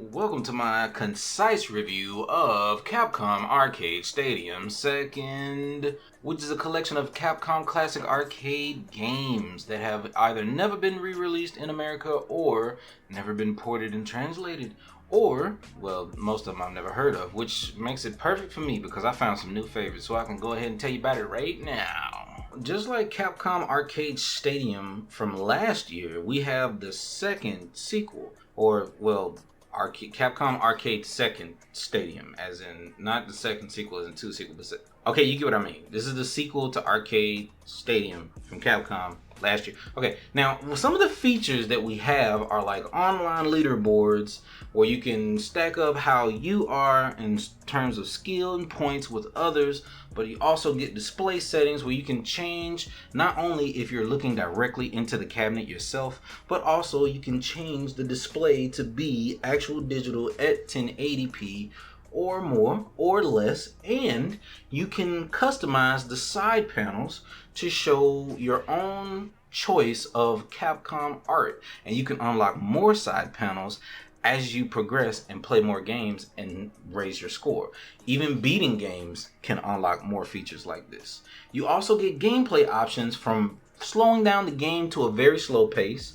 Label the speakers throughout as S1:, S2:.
S1: Welcome to my concise review of Capcom Arcade Stadium 2nd, which is a collection of Capcom classic arcade games that have either never been re-released in America or never been ported and translated. Or, well, most of them I've never heard of, which makes it perfect for me because I found some new favorites, so I can go ahead and tell you about it right now. Just like Capcom Arcade Stadium from last year, we have the second sequel, Capcom Arcade Second Stadium, as in not the second sequel as in two sequels, but okay, you get what I mean. This is the sequel to Arcade Stadium from Capcom last year. Okay, now some of the features that we have are like online leaderboards where you can stack up how you are in terms of skill and points with others, but you also get display settings where you can change not only if you're looking directly into the cabinet yourself, but also you can change the display to be actual digital at 1080p or more or less, and you can customize the side panels to show your own choice of Capcom art, and you can unlock more side panels as you progress and play more games and raise your score. Even beating games can unlock more features like this. You also get gameplay options from slowing down the game to a very slow pace,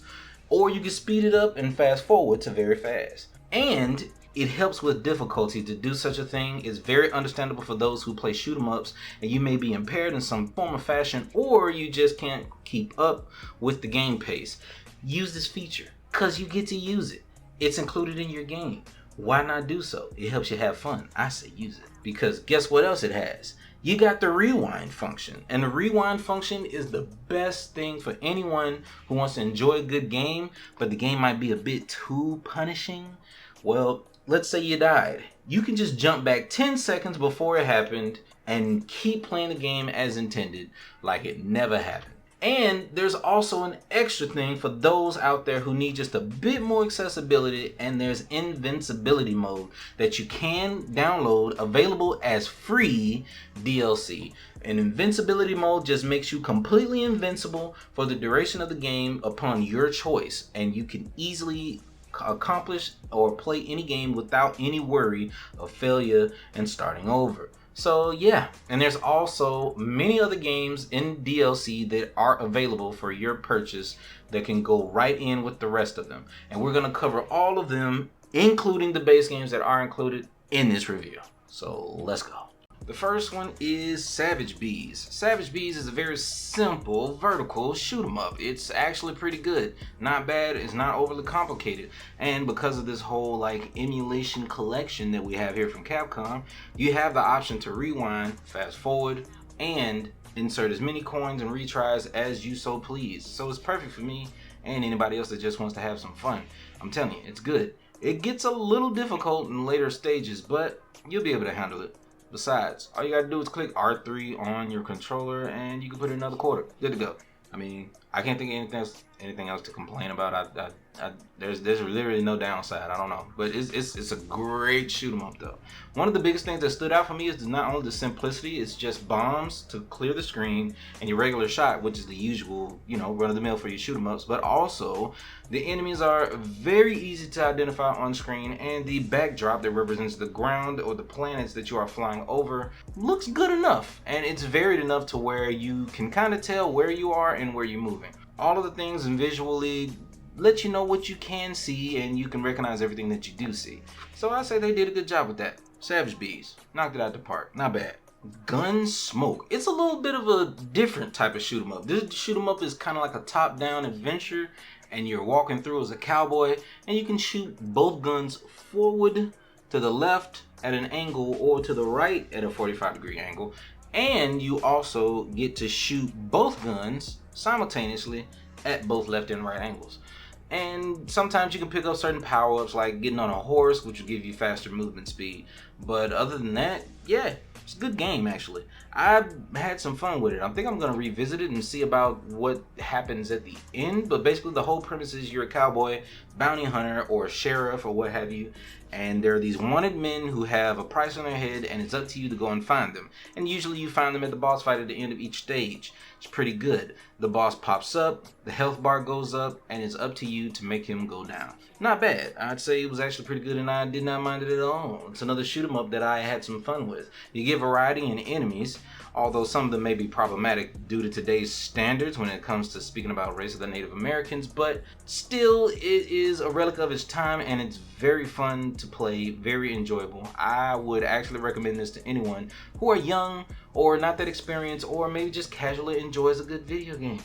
S1: or you can speed it up and fast forward to very fast. And it helps with difficulty. To do such a thing is very understandable for those who play shoot 'em ups and you may be impaired in some form or fashion, or you just can't keep up with the game pace. Use this feature because you get to use it. It's included in your game. Why not do so? It helps you have fun. I say use it. Because guess what else it has? You got the rewind function. And the rewind function is the best thing for anyone who wants to enjoy a good game, but the game might be a bit too punishing. Well, let's say you died. You can just jump back 10 seconds before it happened and keep playing the game as intended, like it never happened. And there's also an extra thing for those out there who need just a bit more accessibility, and there's invincibility mode that you can download, available as free DLC. And invincibility mode just makes you completely invincible for the duration of the game upon your choice, and you can easily accomplish or play any game without any worry of failure and starting over. So yeah, and there's also many other games in DLC that are available for your purchase that can go right in with the rest of them. And we're going to cover all of them, including the base games that are included in this review. So let's go. The first one is Savage Bees. Savage Bees is a very simple vertical shoot 'em up. It's actually pretty good. Not bad, it's not overly complicated. And because of this whole like emulation collection that we have here from Capcom, you have the option to rewind, fast forward, and insert as many coins and retries as you so please. So it's perfect for me and anybody else that just wants to have some fun. I'm telling you, it's good. It gets a little difficult in later stages, but you'll be able to handle it. Besides, all you gotta do is click R3 on your controller and you can put in another quarter. Good to go. I mean, I can't think of anything else to complain about. There's literally no downside. I don't know, but it's a great shoot 'em up though. One of the biggest things that stood out for me is not only the simplicity. It's just bombs to clear the screen and your regular shot, which is the usual, run of the mill for your shoot 'em ups. But also, the enemies are very easy to identify on screen, and the backdrop that represents the ground or the planets that you are flying over looks good enough, and it's varied enough to where you can kind of tell where you are and where you're moving. All of the things and visually let you know what you can see, and you can recognize everything that you do see. So I say they did a good job with that. Savage Bees knocked it out the park. Not bad. Gunsmoke. It's a little bit of a different type of shoot 'em up. This shoot 'em up is kind of like a top-down adventure, and you're walking through as a cowboy, and you can shoot both guns forward, to the left at an angle, or to the right at a 45-degree angle. And you also get to shoot both guns simultaneously at both left and right angles. And sometimes you can pick up certain power-ups like getting on a horse, which will give you faster movement speed. But other than that, yeah, it's a good game actually. I've had some fun with it. I think I'm going to revisit it and see about what happens at the end. But basically the whole premise is you're a cowboy, bounty hunter, or a sheriff, or what have you. And there are these wanted men who have a price on their head, and it's up to you to go and find them. And usually you find them at the boss fight at the end of each stage. It's pretty good. The boss pops up, the health bar goes up, and it's up to you to make him go down. Not bad. I'd say it was actually pretty good and I did not mind it at all. It's another shoot 'em up that I had some fun with. You get variety in enemies, although some of them may be problematic due to today's standards when it comes to speaking about race of the Native Americans, but still it is a relic of its time and it's very fun to play, very enjoyable. I would actually recommend this to anyone who are young or not that experienced or maybe just casually enjoys a good video game.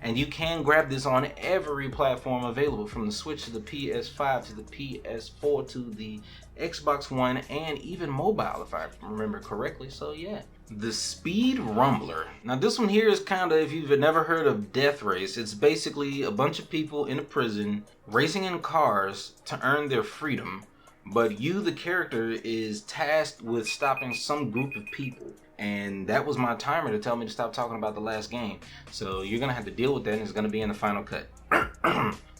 S1: And you can grab this on every platform available, from the Switch to the PS5 to the PS4 to the Xbox One and even mobile if I remember correctly, so yeah. The Speed Rumbler. Now this one here is kind of, if you've never heard of Death Race, it's basically a bunch of people in a prison racing in cars to earn their freedom, but you, the character, is tasked with stopping some group of people. And that was my timer to tell me to stop talking about the last game. So you're gonna have to deal with that and it's gonna be in the final cut.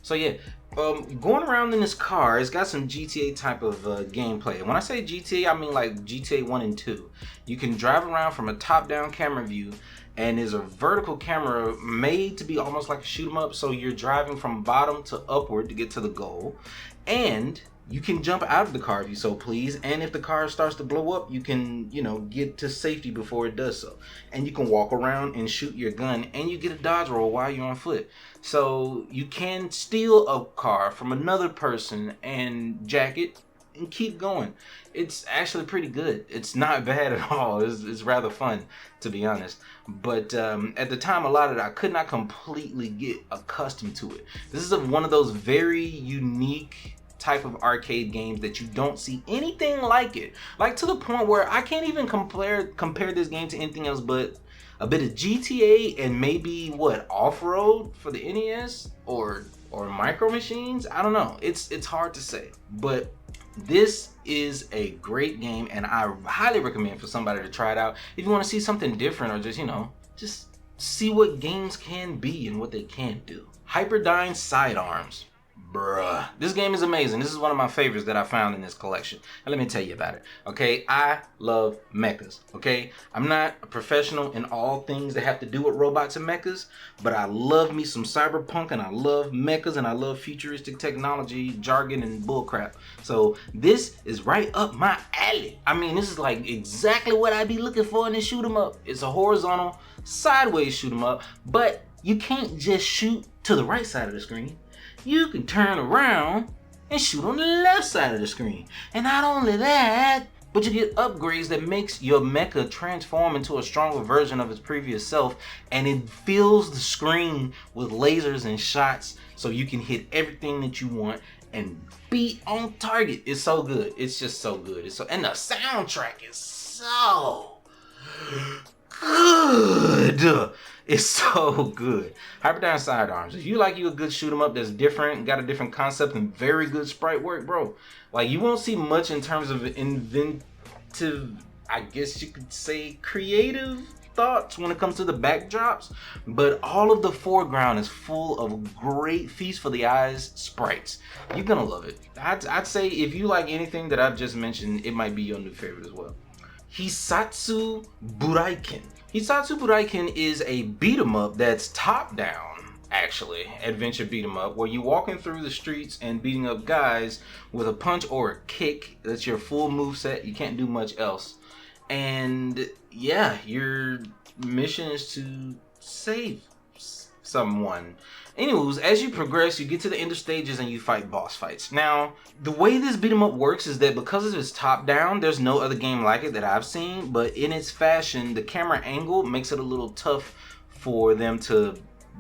S1: So yeah, going around in this car, it's got some GTA type of gameplay. And when I say GTA, I mean like GTA 1 and 2. You can drive around from a top-down camera view, and there's a vertical camera made to be almost like a shoot 'em up. So you're driving from bottom to upward to get to the goal. And you can jump out of the car if you so please, and if the car starts to blow up, you can, get to safety before it does so. And you can walk around and shoot your gun, and you get a dodge roll while you're on foot. So you can steal a car from another person and jack it and keep going. It's actually pretty good. It's not bad at all. It's rather fun, to be honest. But at the time allotted, I could not completely get accustomed to it. This is one of those very unique type of arcade games that you don't see anything like it. Like to the point where I can't even compare this game to anything else but a bit of GTA and maybe Off-Road for the NES or Micro Machines. I don't know. It's hard to say. But this is a great game and I highly recommend for somebody to try it out if you want to see something different or just see what games can be and what they can do. Hyperdyne Sidearms. Bruh, this game is amazing. This is one of my favorites that I found in this collection. And let me tell you about it. Okay, I love mechas. Okay, I'm not a professional in all things that have to do with robots and mechas, but I love me some cyberpunk and I love mechas and I love futuristic technology, jargon, and bullcrap. So this is right up my alley. I mean, this is like exactly what I'd be looking for in a shoot 'em up. It's a horizontal, sideways shoot 'em up, but you can't just shoot to the right side of the screen. You can turn around and shoot on the left side of the screen. And not only that, but you get upgrades that makes your mecha transform into a stronger version of its previous self, and it fills the screen with lasers and shots so you can hit everything that you want and be on target. It's so good. It's just so good. And the soundtrack is so good. It's so good. Hyperdyne Sidearms. If you like a good shoot 'em up that's different, got a different concept and very good sprite work, bro. Like you won't see much in terms of inventive, I guess you could say creative thoughts when it comes to the backdrops, but all of the foreground is full of great feast for the eyes sprites. You're gonna love it. I'd say if you like anything that I've just mentioned, it might be your new favorite as well. Hisatsu Buraiken. Hisatsu Buraiken is a beat 'em up that's top down, actually, adventure beat 'em up, where you're walking through the streets and beating up guys with a punch or a kick. That's your full move set. You can't do much else. And yeah, your mission is to save someone. Anyways, as you progress, you get to the end of stages and you fight boss fights. Now, the way this beat 'em up works is that because of its top down, there's no other game like it that I've seen, but in its fashion, the camera angle makes it a little tough for them to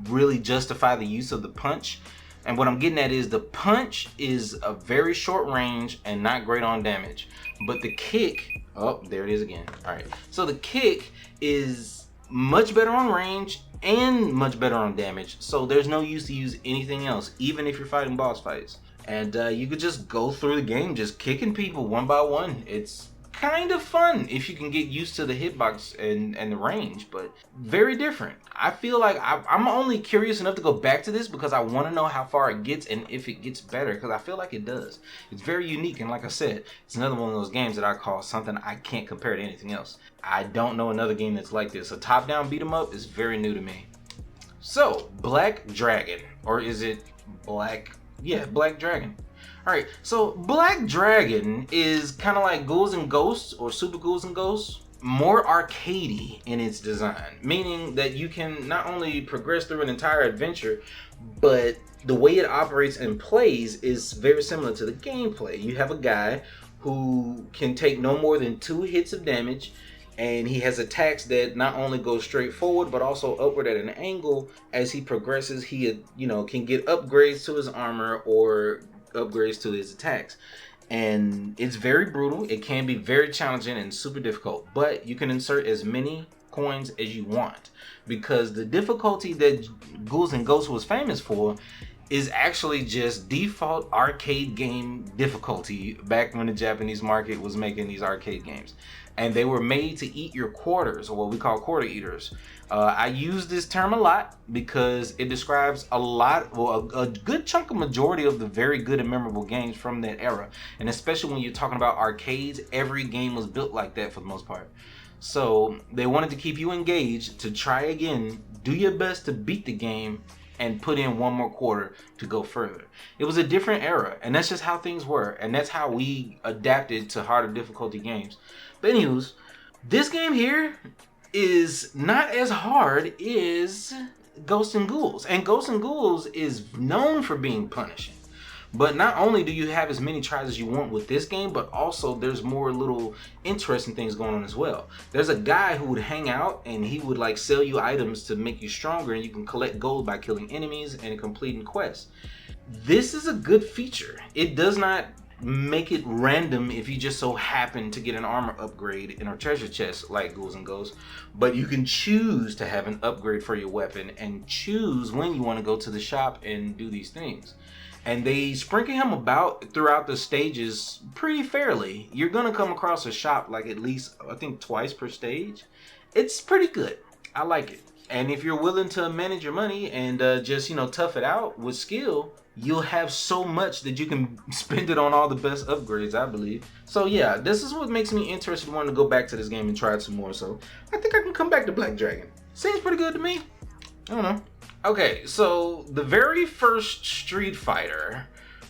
S1: really justify the use of the punch. And what I'm getting at is the punch is a very short range and not great on damage. But the kick, oh, there it is again. All right, so the kick is much better on range and much better on damage, so there's no use to use anything else, even if you're fighting boss fights. And you could just go through the game just kicking people one by one. It's kind of fun if you can get used to the hitbox and the range, but very different. I feel like I'm only curious enough to go back to this because I want to know how far it gets and if it gets better, because I feel like it does. It's very unique, and like I said, it's another one of those games that I call something I can't compare to anything else. I don't know another game that's like this. A top-down beat 'em up is very new to me. So, Black Dragon, or is it Black Dragon. Alright, so Black Dragon is kind of like Ghouls and Ghosts or Super Ghouls and Ghosts, more arcadey in its design, meaning that you can not only progress through an entire adventure, but the way it operates and plays is very similar to the gameplay. You have a guy who can take no more than 2 hits of damage, and he has attacks that not only go straight forward but also upward at an angle. As he progresses, he can get upgrades to his armor or upgrades to his attacks. And it's very brutal. It can be very challenging and super difficult, but you can insert as many coins as you want, because the difficulty that Ghouls and Ghosts was famous for is actually just default arcade game difficulty back when the Japanese market was making these arcade games. And they were made to eat your quarters, or what we call quarter eaters. I use this term a lot because it describes a good chunk of majority of the very good and memorable games from that era. And especially when you're talking about arcades, every game was built like that for the most part. So they wanted to keep you engaged, to try again, do your best to beat the game, and put in one more quarter to go further. It was a different era, and that's just how things were, and that's how we adapted to harder difficulty games. But anyways, this game here is not as hard as Ghosts and Ghouls, and Ghosts and Ghouls is known for being punishing. But not only do you have as many tries as you want with this game, but also there's more little interesting things going on as well. There's a guy who would hang out and he would like sell you items to make you stronger, and you can collect gold by killing enemies and completing quests. This is a good feature. It does not make it random if you just so happen to get an armor upgrade in a treasure chest like Ghouls and Ghosts, but you can choose to have an upgrade for your weapon and choose when you want to go to the shop and do these things. And they sprinkle him about throughout the stages pretty fairly. You're gonna come across a shop like at least, I think, twice per stage. It's pretty good. I like it. And if you're willing to manage your money and just tough it out with skill, you'll have so much that you can spend it on all the best upgrades, I believe. So yeah, this is what makes me interested in wanting to go back to this game and try it some more. So I think I can come back to Black Dragon. Seems pretty good to me. I don't know. Okay, so the very first Street Fighter,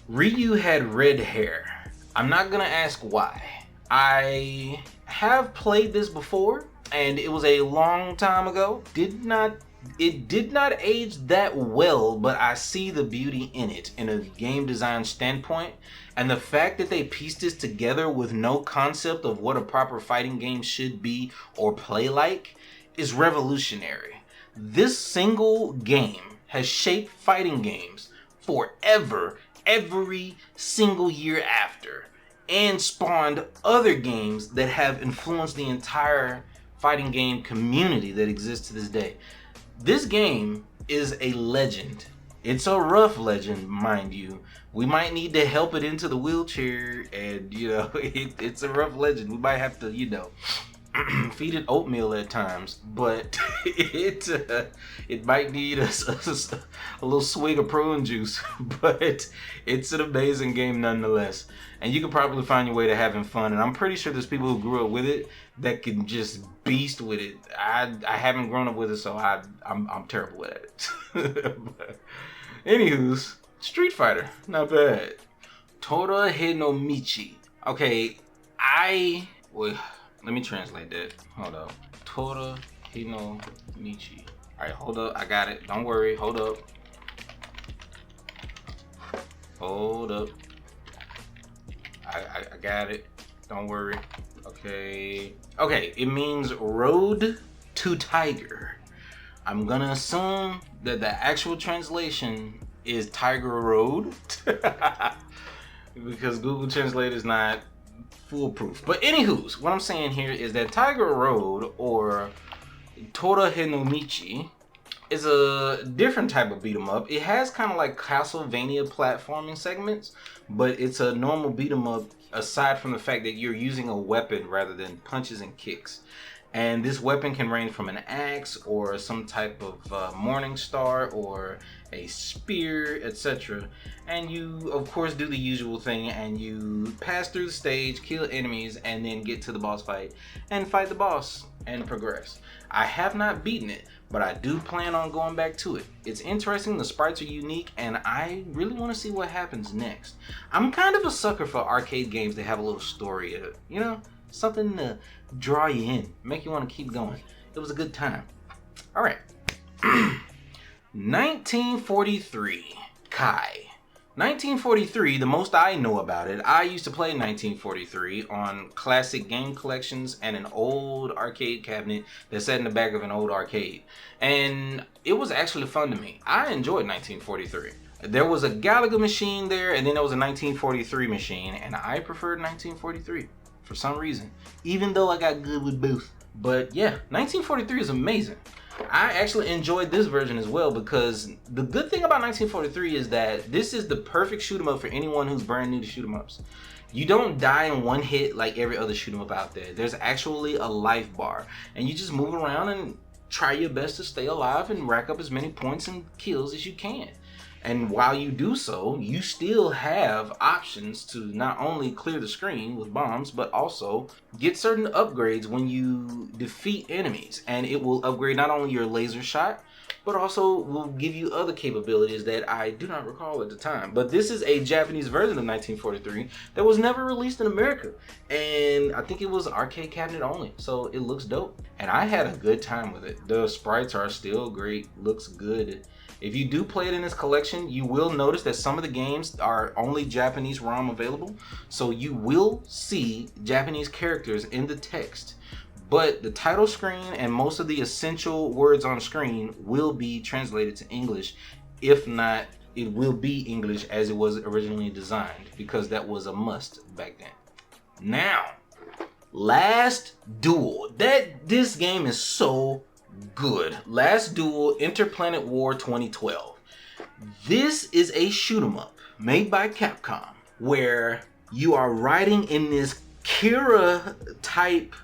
S1: Ryu had red hair. I'm not gonna ask why. I have played this before, and it was a long time ago. It did not age that well, but I see the beauty in it in a game design standpoint. And the fact that they pieced this together with no concept of what a proper fighting game should be or play like is revolutionary. This single game has shaped fighting games forever, every single year after, and spawned other games that have influenced the entire fighting game community that exists to this day. This game is a legend. It's a rough legend, mind you. We might need to help it into the wheelchair, and it's a rough legend. We might have to, feed it oatmeal at times, but it might need a little swig of prune juice. But it's an amazing game nonetheless, and you can probably find your way to having fun. And I'm pretty sure there's people who grew up with it that can just beast with it. I haven't grown up with it, so I'm terrible at it. But, anywho's, Street Fighter, not bad. Tora Hinomichi. Okay, let me translate that. Hold up. Tora Hinomichi. Alright, hold up. I got it. Don't worry. Hold up. Hold up. I got it. Don't worry. Okay. Okay, it means Road to Tiger. I'm gonna assume that the actual translation is Tiger Road. Because Google Translate is not foolproof. But anywho's, what I'm saying here is that Tiger Road, or Tora Hinomichi, is a different type of beat 'em up. It has kind of like Castlevania platforming segments, but it's a normal beat 'em up aside from the fact that you're using a weapon rather than punches and kicks. And this weapon can range from an axe or some type of morning star or a spear, etc. And you, of course, do the usual thing, and you pass through the stage, kill enemies, and then get to the boss fight and fight the boss. and progress. I have not beaten it, but I do plan on going back to it. It's interesting, the sprites are unique, and I really want to see what happens next. I'm kind of a sucker for arcade games that have a little story, you know, something to draw you in, make you want to keep going. It was a good time. All right. 1943, Kai. 1943, the most I know about it, I used to play 1943 on classic game collections and an old arcade cabinet that sat in the back of an old arcade. And it was actually fun to me. I enjoyed 1943. There was a Galaga machine there, and then there was a 1943 machine, and I preferred 1943 for some reason, even though I got good with both. But yeah, 1943 is amazing. I actually enjoyed this version as well, because the good thing about 1943 is that this is the perfect shoot 'em up for anyone who's brand new to shoot 'em ups. You don't die in one hit like every other shoot 'em up out there. There's actually a life bar, and you just move around and try your best to stay alive and rack up as many points and kills as you can. And while you do so, you still have options to not only clear the screen with bombs, but also get certain upgrades when you defeat enemies. And it will upgrade not only your laser shot, but also will give you other capabilities that I do not recall at the time. But this is a Japanese version of 1943 that was never released in America. And I think it was arcade cabinet only, so it looks dope. And I had a good time with it. The sprites are still great, looks good. If you do play it in this collection, you will notice that some of the games are only Japanese ROM available, so you will see Japanese characters in the text. But the title screen and most of the essential words on screen will be translated to English. If not, it will be English as it was originally designed, because that was a must back then. Now, Last Duel. This game is so good. Last Duel, Interplanet War 2012. This is a shoot 'em up made by Capcom, where you are riding in this Kira type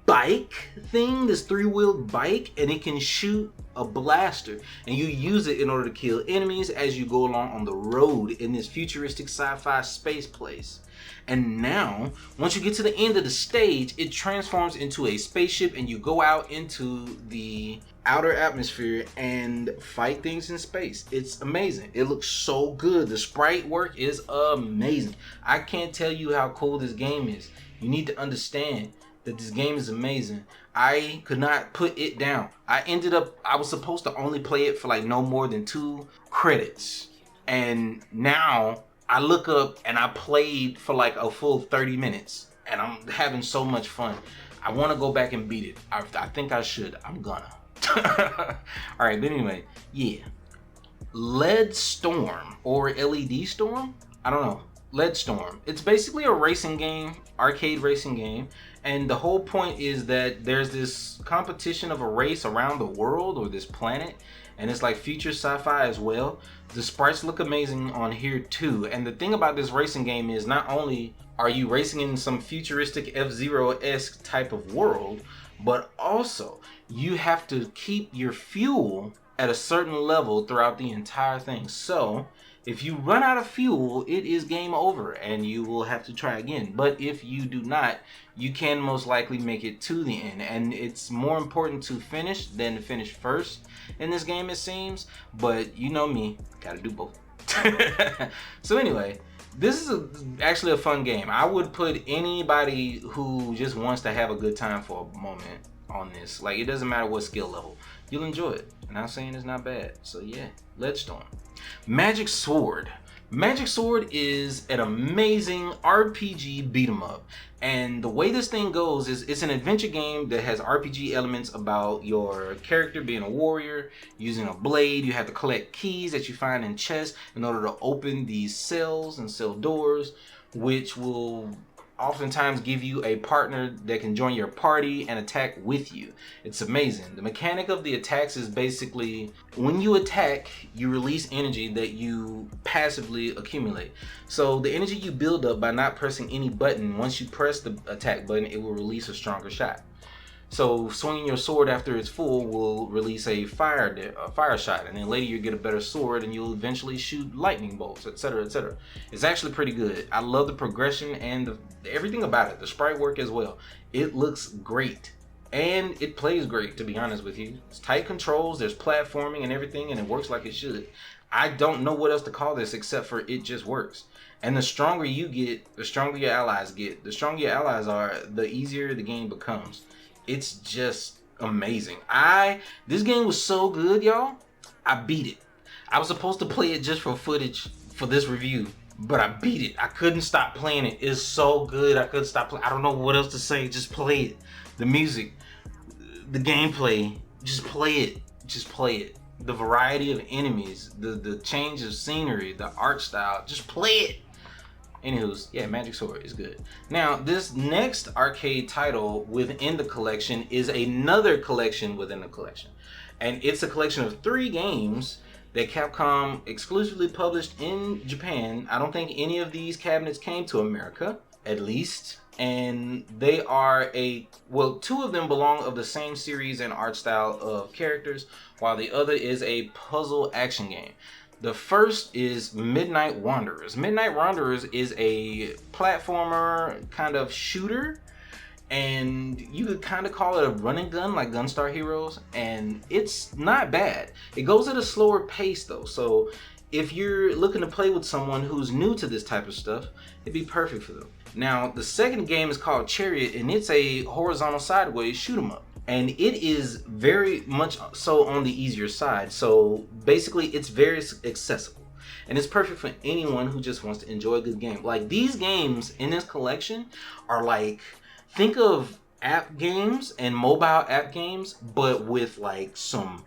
S1: bike thing, this three-wheeled bike, and it can shoot a blaster, and you use it in order to kill enemies as you go along on the road in this futuristic sci-fi space place. And now, once you get to the end of the stage, it transforms into a spaceship, and you go out into the outer atmosphere and fight things in space. It's amazing. It looks so good. The sprite work is amazing. I can't tell you how cool this game is. You need to understand that this game is amazing. I could not put it down. I was supposed to only play it for like no more than 2 credits. And now I look up and I played for like a full 30 minutes, and I'm having so much fun. I want to go back and beat it. I think I should. I'm gonna. Alright, but anyway, yeah. LED Storm, or LED Storm? I don't know. LED Storm. It's basically a racing game, arcade racing game, and the whole point is that there's this competition of a race around the world, or this planet, and it's like future sci-fi as well. The sprites look amazing on here too, and the thing about this racing game is not only are you racing in some futuristic F-Zero-esque type of world, but also you have to keep your fuel at a certain level throughout the entire thing. So if you run out of fuel, it is game over and you will have to try again. But if you do not, you can most likely make it to the end. And it's more important to finish than to finish first in this game, it seems. But you know me, gotta do both. So anyway, this is actually a fun game. I would put anybody who just wants to have a good time for a moment on this. Like, it doesn't matter what skill level, you'll enjoy it. And I'm saying it's not bad. So yeah, LED Storm. Magic Sword. Magic Sword is an amazing RPG beat 'em up. And the way this thing goes is it's an adventure game that has RPG elements about your character being a warrior, using a blade. You have to collect keys that you find in chests in order to open these cells and cell doors, which will oftentimes give you a partner that can join your party and attack with you. It's amazing. The mechanic of the attacks is basically when you attack, you release energy that you passively accumulate. So the energy you build up by not pressing any button, once you press the attack button, it will release a stronger shot. So swinging your sword after it's full will release a fire shot, and then later you get a better sword and you'll eventually shoot lightning bolts, etc., etc. It's actually pretty good. I love the progression and everything about it. The sprite work as well. It looks great. and it plays great, to be honest with you. It's tight controls, there's platforming and everything, and it works like it should. I don't know what else to call this except for it just works. And the stronger you get, the stronger your allies get. The stronger your allies are, the easier the game becomes. It's just amazing. This game was so good, y'all. I beat it. I was supposed to play it just for footage for this review, but I beat it. I couldn't stop playing it. It's so good. I couldn't stop playing. I don't know what else to say. Just play it. The music, the gameplay, just play it. Just play it. The variety of enemies, the change of scenery, the art style, just play it. Anywho's, yeah, Magic Sword is good. Now, this next arcade title within the collection is another collection within the collection. And it's a collection of 3 games that Capcom exclusively published in Japan. I don't think any of these cabinets came to America, at least. And they are 2 of them belong of the same series and art style of characters, while the other is a puzzle action game. The first is Midnight Wanderers. Midnight Wanderers is a platformer kind of shooter, and you could kind of call it a run and gun like Gunstar Heroes, and it's not bad. It goes at a slower pace though, so if you're looking to play with someone who's new to this type of stuff, it'd be perfect for them. Now, the second game is called Chariot, and it's a horizontal sideways shoot 'em up. And it is very much so on the easier side. So basically, it's very accessible. And it's perfect for anyone who just wants to enjoy a good game. Like, these games in this collection are like, think of app games and mobile app games, but with like some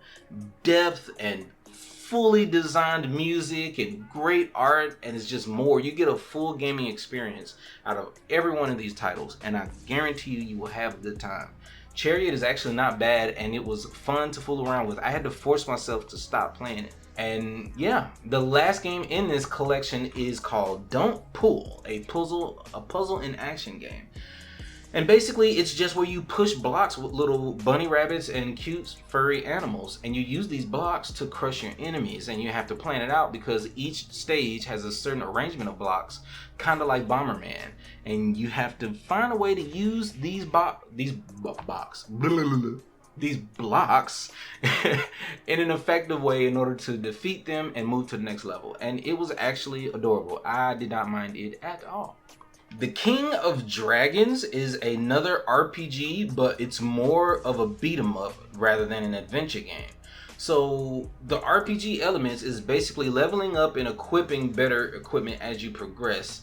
S1: depth and fully designed music and great art, and it's just more. You get a full gaming experience out of every one of these titles, and I guarantee you will have a good time. Chariot is actually not bad, and it was fun to fool around with. I had to force myself to stop playing it. And yeah, the last game in this collection is called Don't Pull, a puzzle and action game. And basically, it's just where you push blocks with little bunny rabbits and cute furry animals, and you use these blocks to crush your enemies, and you have to plan it out because each stage has a certain arrangement of blocks, kind of like Bomberman, and you have to find a way to use these blocks in an effective way in order to defeat them and move to the next level. And it was actually adorable. I did not mind it at all. The King of Dragons is another RPG, but it's more of a beat 'em up rather than an adventure game. So the RPG elements is basically leveling up and equipping better equipment as you progress.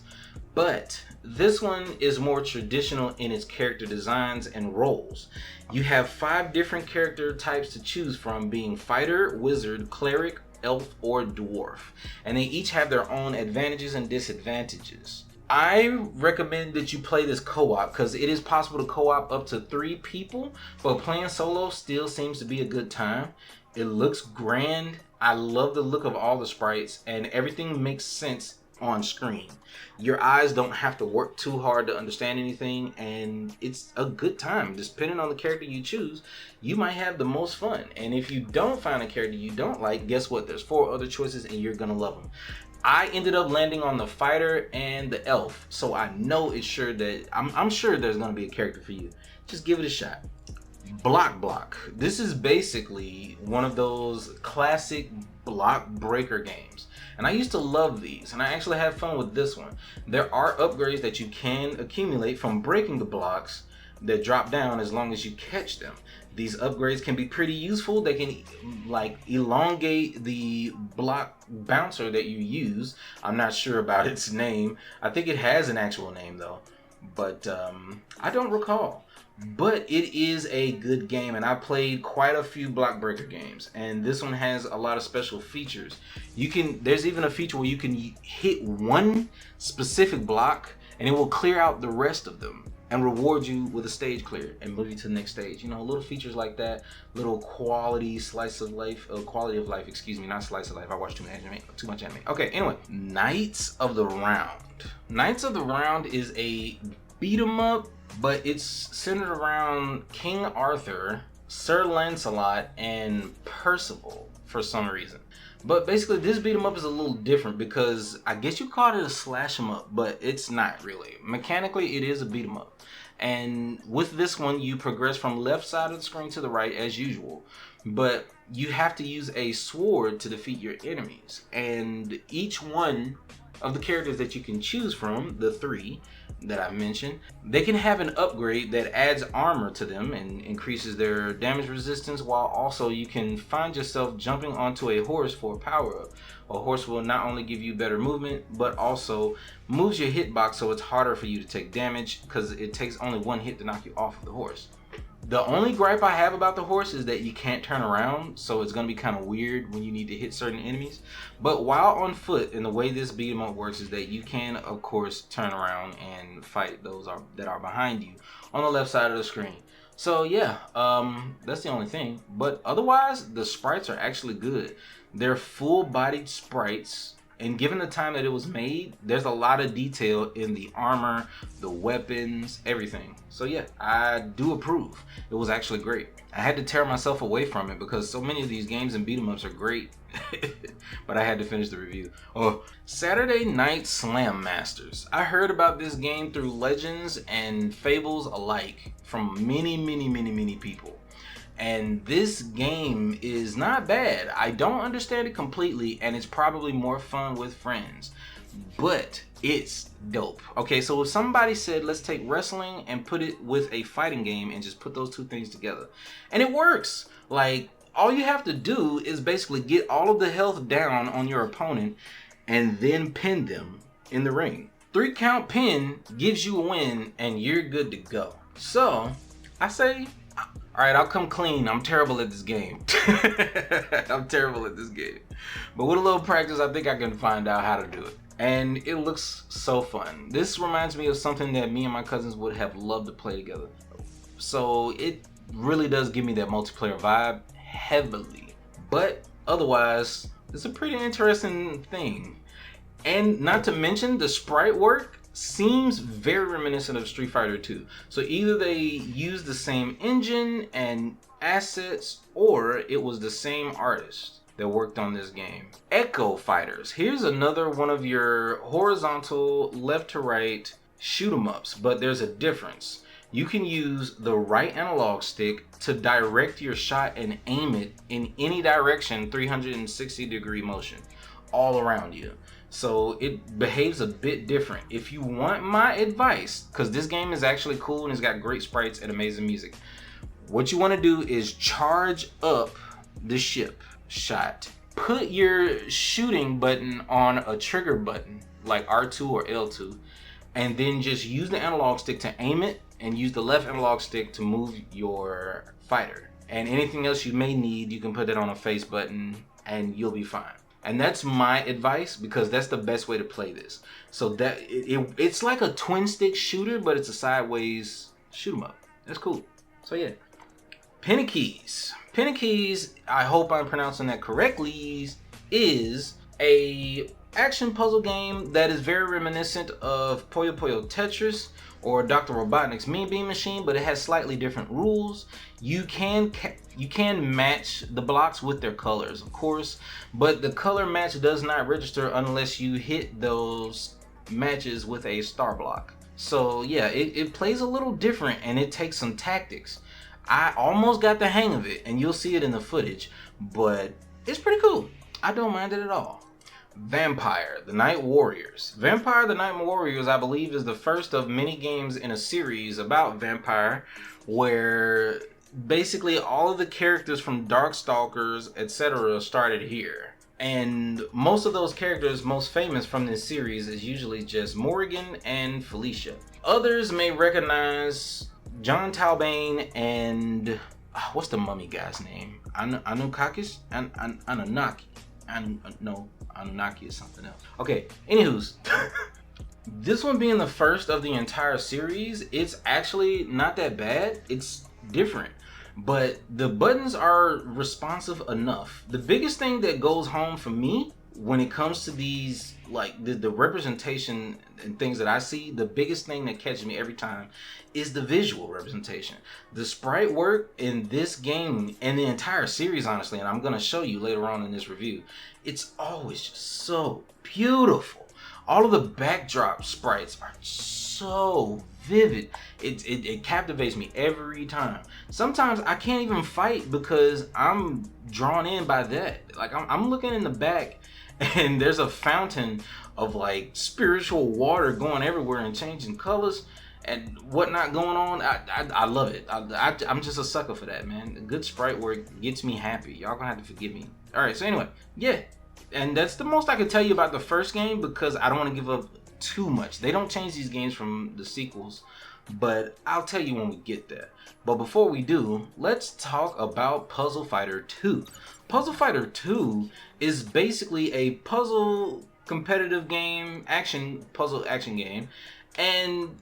S1: But this one is more traditional in its character designs and roles. You have 5 different character types to choose from, being fighter, wizard, cleric, elf, or dwarf. And they each have their own advantages and disadvantages. I recommend that you play this co-op because it is possible to co-op up to 3 people, but playing solo still seems to be a good time. It looks grand. I love the look of all the sprites, and everything makes sense on screen. Your eyes don't have to work too hard to understand anything, and it's a good time. Depending on the character you choose, you might have the most fun. And if you don't find a character you don't like, guess what? There's 4 other choices and you're gonna love them. I ended up landing on the fighter and the elf, so I know it's sure that I'm sure there's gonna be a character for you. Just give it a shot. Block. This is basically one of those classic block breaker games, and I used to love these, and I actually had fun with this one. There are upgrades that you can accumulate from breaking the blocks that drop down as long as you catch them. These upgrades can be pretty useful. They can like elongate the block bouncer that you use. I'm not sure about its name. I think it has an actual name though, but I don't recall. But it is a good game, and I played quite a few block breaker games, and this one has a lot of special features. There's even a feature where you can hit one specific block and it will clear out the rest of them and reward you with a stage clear and move you to the next stage. You know, little features like that, little quality of life, excuse me, not slice of life. I watch too much anime. Okay, anyway, Knights of the Round. Knights of the Round is a beat 'em up, but it's centered around King Arthur, Sir Lancelot, and Percival for some reason. But basically, this beat 'em up is a little different because I guess you called it a slash 'em up, but it's not really. Mechanically, it is a beat 'em up. And with this one, you progress from left side of the screen to the right as usual. But you have to use a sword to defeat your enemies. And each one of the characters that you can choose from, the 3 that I mentioned, they can have an upgrade that adds armor to them and increases their damage resistance, while also you can find yourself jumping onto a horse for a power up. A horse will not only give you better movement, but also moves your hitbox so it's harder for you to take damage because it takes only 1 hit to knock you off of the horse. The only gripe I have about the horse is that you can't turn around, so it's going to be kind of weird when you need to hit certain enemies. But while on foot, and the way this beat 'em up works is that you can, of course, turn around and fight those that are behind you on the left side of the screen. So yeah, that's the only thing. But otherwise, the sprites are actually good. They're full-bodied sprites. And given the time that it was made, there's a lot of detail in the armor, the weapons, everything. So yeah, I do approve. It was actually great. I had to tear myself away from it because so many of these games and beat 'em ups are great. But I had to finish the review. Oh, Saturday Night Slam Masters. I heard about this game through legends and fables alike from many people. And this game is not bad. I don't understand it completely, and it's probably more fun with friends, but it's dope. Okay, so if somebody said, let's take wrestling and put it with a fighting game and just put those 2 things together, and it works. Like, all you have to do is basically get all of the health down on your opponent and then pin them in the ring. 3 count pin gives you a win and you're good to go. So I say, all right, I'll come clean. I'm terrible at this game. I'm terrible at this game. But with a little practice, I think I can find out how to do it. And it looks so fun. This reminds me of something that me and my cousins would have loved to play together. So it really does give me that multiplayer vibe heavily. But otherwise, it's a pretty interesting thing. And not to mention the sprite work seems very reminiscent of Street Fighter 2. So either they used the same engine and assets, or it was the same artist that worked on this game. Echo Fighters. Here's another one of your horizontal left to right shoot 'em ups, but there's a difference. You can use the right analog stick to direct your shot and aim it in any direction, 360-degree motion all around you. So it behaves a bit different. If you want my advice, because this game is actually cool and it's got great sprites and amazing music, what you want to do is charge up the ship shot. Put your shooting button on a trigger button like R2 or L2, and then just use the analog stick to aim it and use the left analog stick to move your fighter. And anything else you may need, you can put it on a face button and you'll be fine. And that's my advice because that's the best way to play this. So that it's like a twin stick shooter, but it's a sideways shoot 'em up. That's cool. So yeah. Penny Keys. Penny Keys, I hope I'm pronouncing that correctly, is a action puzzle game that is very reminiscent of Puyo Puyo Tetris or Dr. Robotnik's Mean Bean Machine, but it has slightly different rules. You can match the blocks with their colors, of course, but the color match does not register unless you hit those matches with a star block. So yeah, it plays a little different and it takes some tactics. I almost got the hang of it, and you'll see it in the footage, but it's pretty cool. I don't mind it at all. Vampire the Night Warriors. Vampire the Night Warriors, I believe, is the first of many games in a series about vampire, where basically all of the characters from Darkstalkers, etc. started here. And most of those characters most famous from this series is usually just Morrigan and Felicia. Others may recognize John Talbane and what's the mummy guy's name? Anunnaki? No, Anunnaki is something else. Okay, anywho's. This one being the first of the entire series, it's actually not that bad. It's different, but the buttons are responsive enough. The biggest thing that goes home for me when it comes to these, like the representation and things that I see, the biggest thing that catches me every time is the visual representation. The sprite work in this game and the entire series, honestly, and I'm going to show you later on in this review, it's always just so beautiful. All of the backdrop sprites are so vivid. It captivates me every time. Sometimes I can't even fight because I'm drawn in by that. Like I'm looking in the back and there's a fountain of like spiritual water going everywhere and changing colors and whatnot going on. I love it. I'm just a sucker for that, man. Good sprite work gets me happy. Y'all gonna have to forgive me. All right, so anyway, yeah. And that's the most I can tell you about the first game because I don't want to give up too much. They don't change these games from the sequels, but I'll tell you when we get there. But before we do, let's talk about Puzzle Fighter 2. Puzzle Fighter 2 is basically a puzzle competitive game, puzzle action game, and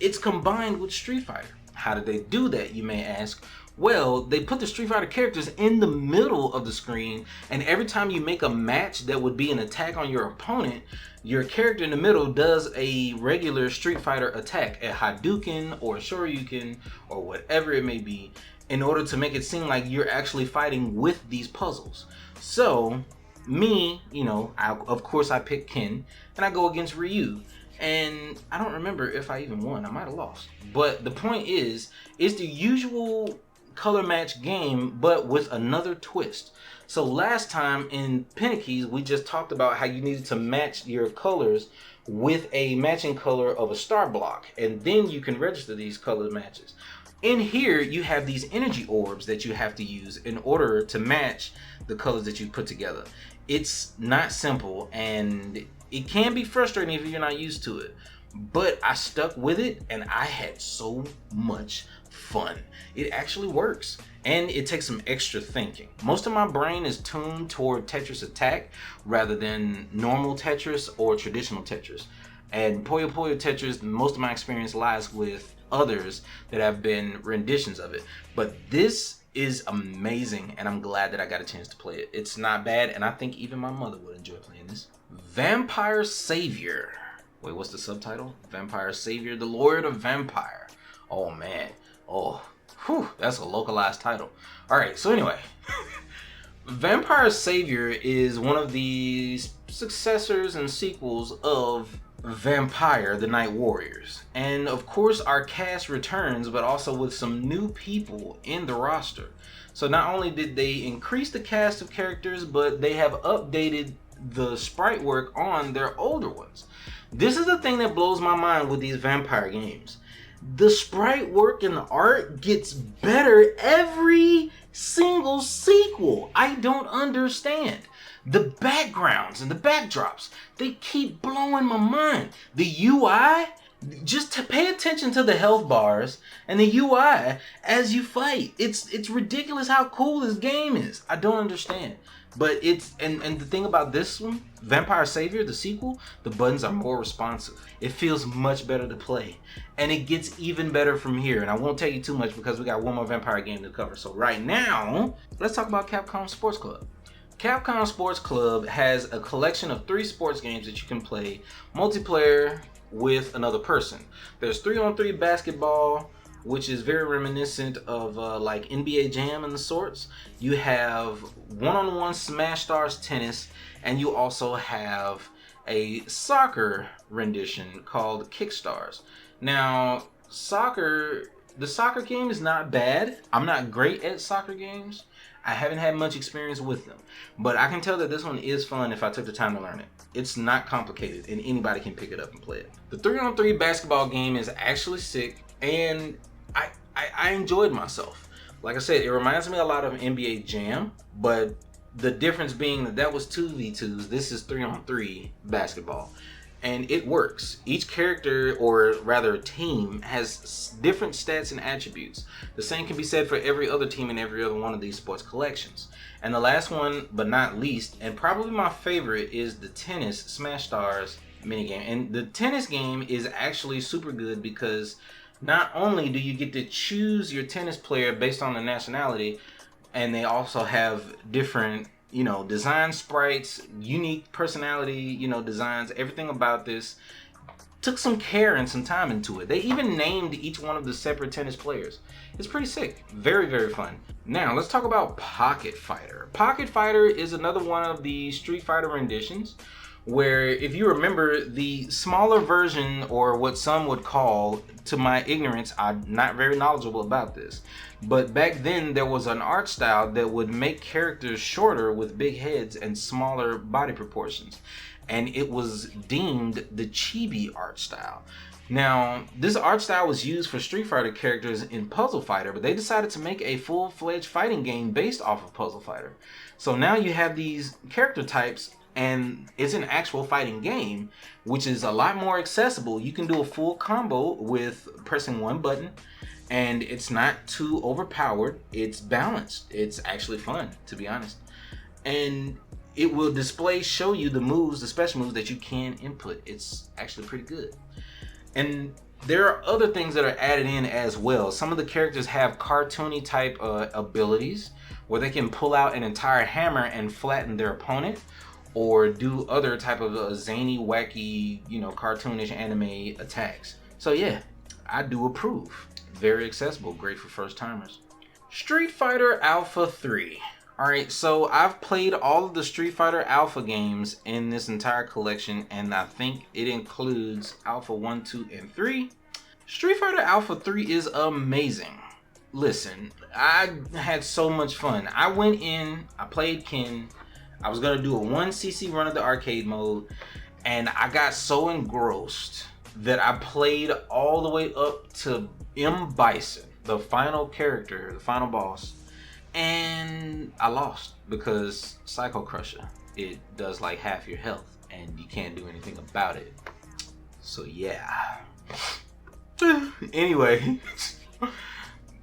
S1: it's combined with Street Fighter. How did they do that, you may ask? Well, they put the Street Fighter characters in the middle of the screen, and every time you make a match that would be an attack on your opponent, your character in the middle does a regular Street Fighter attack, a Hadouken or a Shoryuken or whatever it may be, in order to make it seem like you're actually fighting with these puzzles. So, me, of course I pick Ken, and I go against Ryu. And I don't remember if I even won. I might have lost. But the point is, it's the usual color match game, but with another twist. So last time in Pinocchio's, we just talked about how you needed to match your colors with a matching color of a star block, and then you can register these color matches. In here, you have these energy orbs that you have to use in order to match the colors that you put together. It's not simple, and it can be frustrating if you're not used to it. But I stuck with it, and I had so much fun. It actually works, and it takes some extra thinking. Most of my brain is tuned toward Tetris Attack rather than normal Tetris or traditional Tetris. And Puyo Puyo Tetris, most of my experience lies with others that have been renditions of it. But this is amazing, and I'm glad that I got a chance to play it. It's not bad, and I think even my mother would enjoy playing this. Vampire Savior. Wait, what's the subtitle? Vampire Savior, the Lord of Vampire. Oh man. Oh, whew, that's a localized title. Alright, so anyway. Vampire Savior is one of the successors and sequels of Vampire, the Night Warriors. And of course our cast returns, but also with some new people in the roster. So not only did they increase the cast of characters, but they have updated the sprite work on their older ones. This is the thing that blows my mind with these vampire games. The sprite work and the art gets better every single sequel. I don't understand. The backgrounds and the backdrops, they keep blowing my mind. The UI, just to pay attention to the health bars and the UI as you fight. It's ridiculous how cool this game is. I don't understand. But it's, and the thing about this one, Vampire Savior, the sequel, the buttons are more responsive. It feels much better to play. And it gets even better from here. And I won't tell you too much because we got one more vampire game to cover. So right now, let's talk about Capcom Sports Club. Capcom Sports Club has a collection of 3 sports games that you can play multiplayer with another person. There's 3-on-3 basketball, which is very reminiscent of like NBA Jam and the sorts. You have 1-on-1 Smash Stars tennis, and you also have a soccer rendition called Kickstars. Now, the soccer game is not bad. I'm not great at soccer games. I haven't had much experience with them, but I can tell that this one is fun if I took the time to learn it. It's not complicated, and anybody can pick it up and play it. The 3-on-3 basketball game is actually sick, and I enjoyed myself. Like I said, it reminds me a lot of NBA Jam, but the difference being that was 2v2s, this is 3-on-3 basketball. And it works. Each character, or rather team, has different stats and attributes. The same can be said for every other team in every other one of these sports collections. And the last one, but not least, and probably my favorite, is the tennis Smash Stars minigame. And the tennis game is actually super good because not only do you get to choose your tennis player based on the nationality, and they also have different you know, design sprites, unique personality, you know, designs, everything about this took some care and some time into it. They even named each one of the separate tennis players. It's pretty sick. Very, very fun. Now, let's talk about Pocket Fighter. Pocket Fighter is another one of the Street Fighter renditions where, if you remember, the smaller version, or what some would call, to my ignorance, I'm not very knowledgeable about this, but back then there was an art style that would make characters shorter with big heads and smaller body proportions, and it was deemed the chibi art style. Now, this art style was used for Street Fighter characters in Puzzle Fighter, but they decided to make a full-fledged fighting game based off of Puzzle Fighter. So now you have these character types, and it's an actual fighting game, which is a lot more accessible. You can do a full combo with pressing one button, and it's not too overpowered. It's balanced. It's actually fun, to be honest. And it will show you the moves, the special moves that you can input. It's actually pretty good. And there are other things that are added in as well. Some of the characters have cartoony type abilities where they can pull out an entire hammer and flatten their opponent, or do other type of zany, wacky, you know, cartoonish anime attacks. So yeah, I do approve. Very accessible, great for first timers. Street Fighter Alpha 3. Alright, so I've played all of the Street Fighter Alpha games in this entire collection, and I think it includes Alpha 1, 2, and 3. Street Fighter Alpha 3 is amazing. Listen, I had so much fun. I went in, I played Ken, I was going to do a 1cc run of the arcade mode, and I got so engrossed that I played all the way up to M. Bison, the final character, the final boss, and I lost because Psycho Crusher, it does like half your health, and you can't do anything about it. So yeah. Anyway.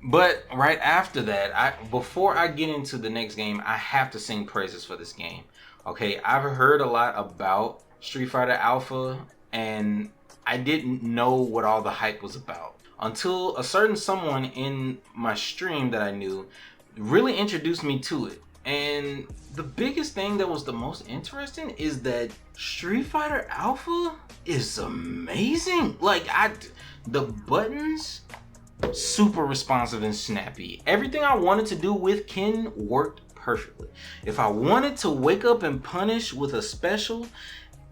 S1: But right after that, before I get into the next game, I have to sing praises for this game. Okay, I've heard a lot about Street Fighter Alpha, and I didn't know what all the hype was about until a certain someone in my stream that I knew really introduced me to it. And the biggest thing that was the most interesting is that Street Fighter Alpha is amazing. Like, the buttons, super responsive and snappy. Everything I wanted to do with Ken worked perfectly. If I wanted to wake up and punish with a special,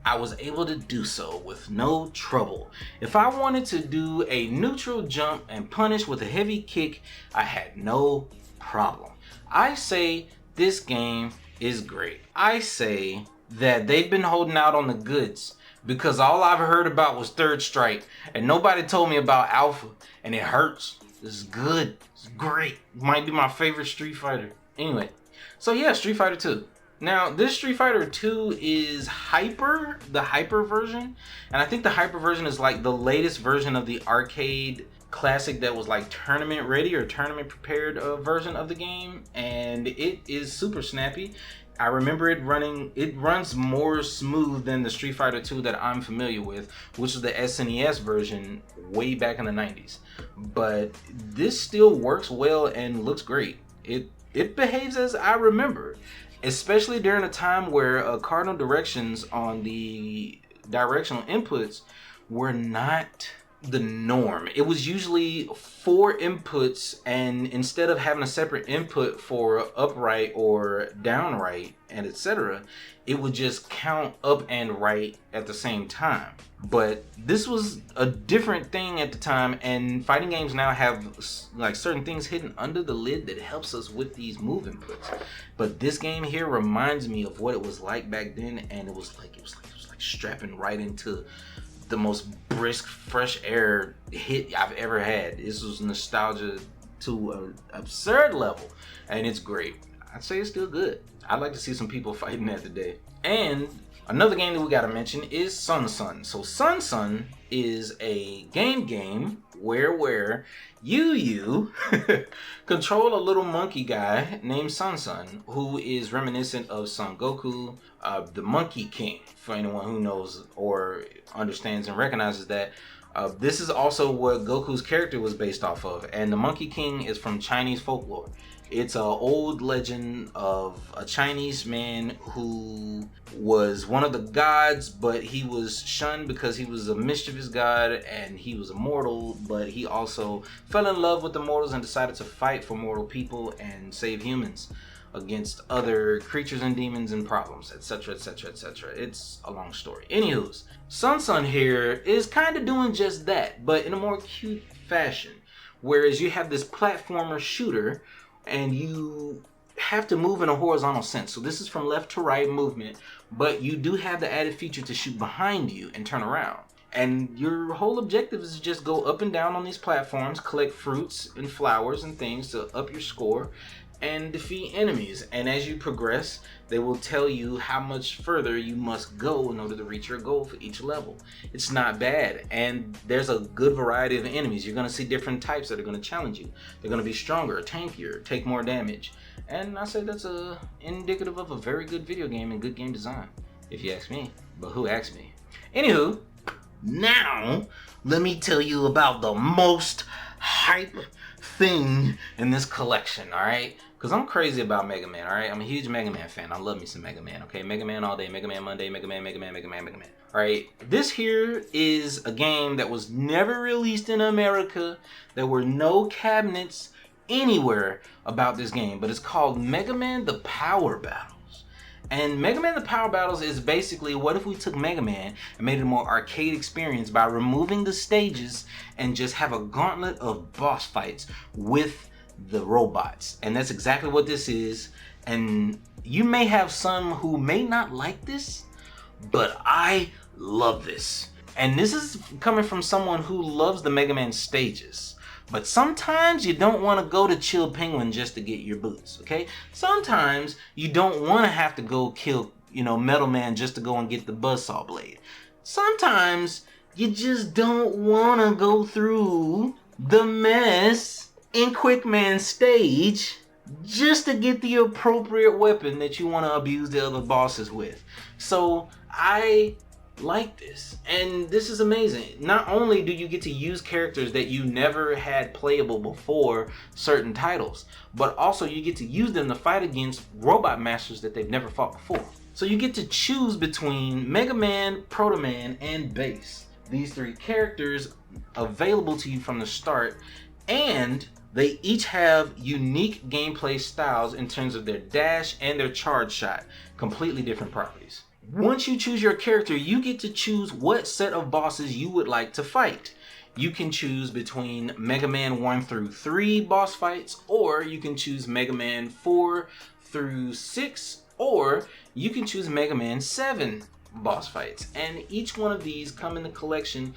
S1: I was able to do so with no trouble. If I wanted to do a neutral jump and punish with a heavy kick, I had no problem. I say this game is great. I say that they've been holding out on the goods, because all I've heard about was Third Strike, and nobody told me about Alpha, and it hurts. This is good. It's great. Might be my favorite Street Fighter. Anyway, so yeah, Street Fighter 2. Now, this Street Fighter 2 is Hyper, the Hyper version, and I think the Hyper version is like the latest version of the arcade classic that was like tournament ready or tournament prepared version of the game, and it is super snappy. I remember it runs more smooth than the Street Fighter 2 that I'm familiar with, which is the SNES version way back in the 90s. But this still works well and looks great. It behaves as I remember, especially during a time where cardinal directions on the directional inputs were not the norm. It was usually 4 inputs, and instead of having a separate input for upright or downright and etc., it would just count up and right at the same time. But this was a different thing at the time, and fighting games now have like certain things hidden under the lid that helps us with these move inputs. But this game here reminds me of what it was like back then, and it was like strapping right into the most brisk, fresh air hit I've ever had. This was nostalgia to an absurd level, and it's great. I'd say it's still good. I'd like to see some people fighting that today. And another game that we gotta mention is Sun Sun. So Sun Sun is a game where you control a little monkey guy named Sun Sun, who is reminiscent of Son Goku, the Monkey King, for anyone who knows or understands and recognizes that. This is also what Goku's character was based off of, and the Monkey King is from Chinese folklore. It's an old legend of a Chinese man who was one of the gods, but he was shunned because he was a mischievous god and he was immortal, but he also fell in love with the mortals and decided to fight for mortal people and save humans against other creatures and demons and problems, etc, etc, etc. It's a long story. Anywho's, Sun here is kind of doing just that, but in a more cute fashion. Whereas you have this platformer shooter and you have to move in a horizontal sense. So this is from left to right movement, but you do have the added feature to shoot behind you and turn around. And your whole objective is to just go up and down on these platforms, collect fruits and flowers and things to up your score and defeat enemies. And as you progress, they will tell you how much further you must go in order to reach your goal for each level. It's not bad, and there's a good variety of enemies. You're going to see different types that are going to challenge you. They're going to be stronger, tankier, take more damage, and I say that's indicative of a very good video game and good game design, if you ask me. But who asked me? Anywho, now let me tell you about the most hype thing in this collection, alright? Because I'm crazy about Mega Man, alright? I'm a huge Mega Man fan. I love me some Mega Man, okay? Mega Man all day, Mega Man Monday, Mega Man, Mega Man, Mega Man, Mega Man. Alright, this here is a game that was never released in America. There were no cabinets anywhere about this game, but it's called Mega Man The Power Battles. And Mega Man The Power Battles is basically, what if we took Mega Man and made it a more arcade experience by removing the stages and just have a gauntlet of boss fights with the robots. And that's exactly what this is. And you may have some who may not like this, but I love this. And this is coming from someone who loves the Mega Man stages. But sometimes you don't want to go to Chill Penguin just to get your boots, okay? Sometimes you don't want to have to go kill, Metal Man just to go and get the Buzzsaw Blade. Sometimes you just don't want to go through the mess in Quick Man stage just to get the appropriate weapon that you want to abuse the other bosses with. So I like this, and this is amazing. Not only do you get to use characters that you never had playable before certain titles, but also you get to use them to fight against robot masters that they've never fought before. So you get to choose between Mega Man, Proto Man, and Bass. These three characters available to you from the start, and they each have unique gameplay styles in terms of their dash and their charge shot, completely different properties. Once you choose your character, you get to choose what set of bosses you would like to fight. You can choose between Mega Man 1 through 3 boss fights, or you can choose Mega Man 4 through 6, or you can choose Mega Man 7 boss fights. And each one of these come in the collection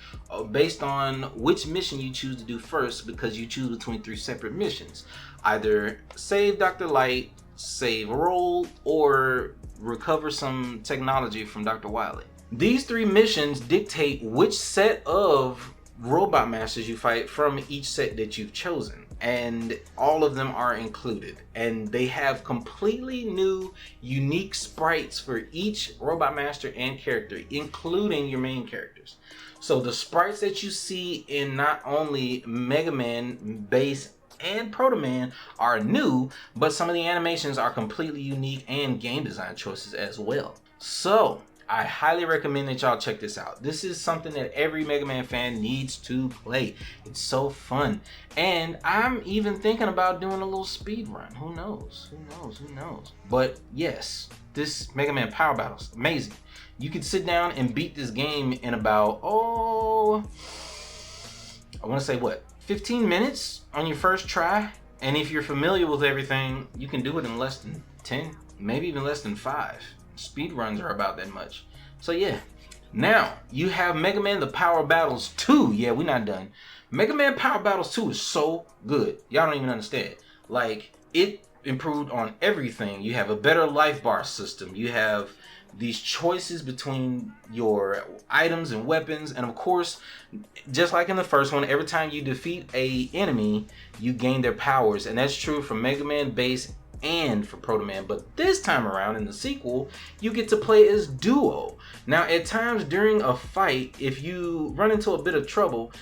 S1: based on which mission you choose to do first, because you choose between 3 separate missions. Either save Dr. Light, save Roll, or recover some technology from Dr. Wily. These 3 missions dictate which set of robot masters you fight from each set that you've chosen, and all of them are included, and they have completely new unique sprites for each robot master and character, including your main characters. So the sprites that you see in not only Mega Man, Bass, and Proto Man are new, but some of the animations are completely unique and game design choices as well. So I highly recommend that y'all check this out. This is something that every Mega Man fan needs to play. It's so fun. And I'm even thinking about doing a little speed run. Who knows? Who knows? But yes, this Mega Man Power Battles, amazing. You can sit down and beat this game in about, I want to say what? 15 minutes on your first try, and if you're familiar with everything, you can do it in less than 10, maybe even less than 5. Speed runs are about that much. So yeah, now you have Mega Man The Power Battles 2. Yeah, we're not done. Mega Man Power Battles 2 is so good. Y'all don't even understand. Like, it improved on everything. You have a better life bar system. You have these choices between your items and weapons, and of course, just like in the first one, every time you defeat a enemy, you gain their powers, and that's true for Mega Man, Bass, and for Proto Man. But this time around in the sequel, you get to play as duo. Now, at times during a fight, if you run into a bit of trouble,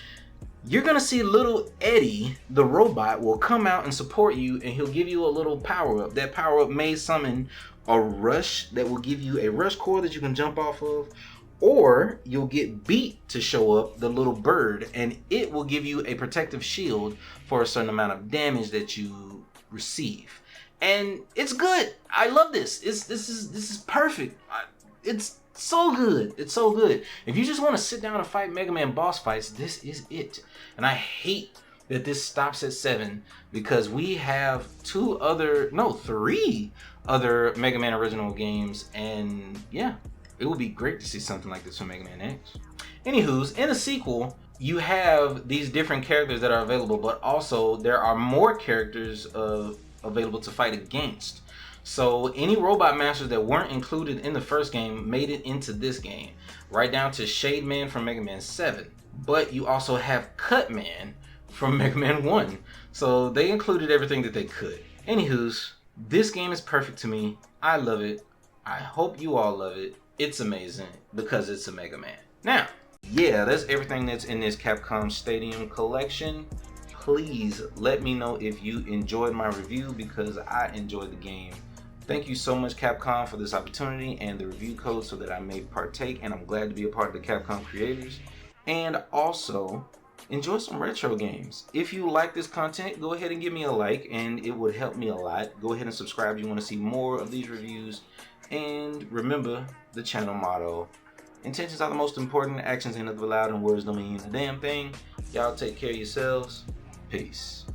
S1: you're gonna see little Eddie, the robot, will come out and support you, and he'll give you a little power up. That power up may summon a rush that will give you a rush core that you can jump off of, or you'll get Beat to show up, the little bird, and it will give you a protective shield for a certain amount of damage that you receive. And it's good. I love this. This is perfect. It's so good. It's so good. If you just want to sit down and fight Mega Man boss fights, this is it. And I hate that this stops at 7 because we have 3 other Mega Man original games, and yeah, it would be great to see something like this for Mega Man X. Anywho's, in the sequel, you have these different characters that are available, but also there are more characters available to fight against. So any Robot Masters that weren't included in the first game made it into this game, right down to Shade Man from Mega Man 7. But you also have Cut Man from Mega Man 1. So they included everything that they could. Anywho's, this game is perfect to me. I love it. I hope you all love it. It's amazing because it's a Mega Man. Now, yeah, that's everything that's in this Capcom Stadium collection. Please let me know if you enjoyed my review because I enjoyed the game. Thank you so much, Capcom, for this opportunity and the review code so that I may partake, and I'm glad to be a part of the Capcom creators. And also, enjoy some retro games. If you like this content, go ahead and give me a like, and it would help me a lot. Go ahead and subscribe if you want to see more of these reviews. And remember the channel motto: intentions are the most important, actions ain't nothing allowed, and words don't mean a damn thing. Y'all take care of yourselves. Peace.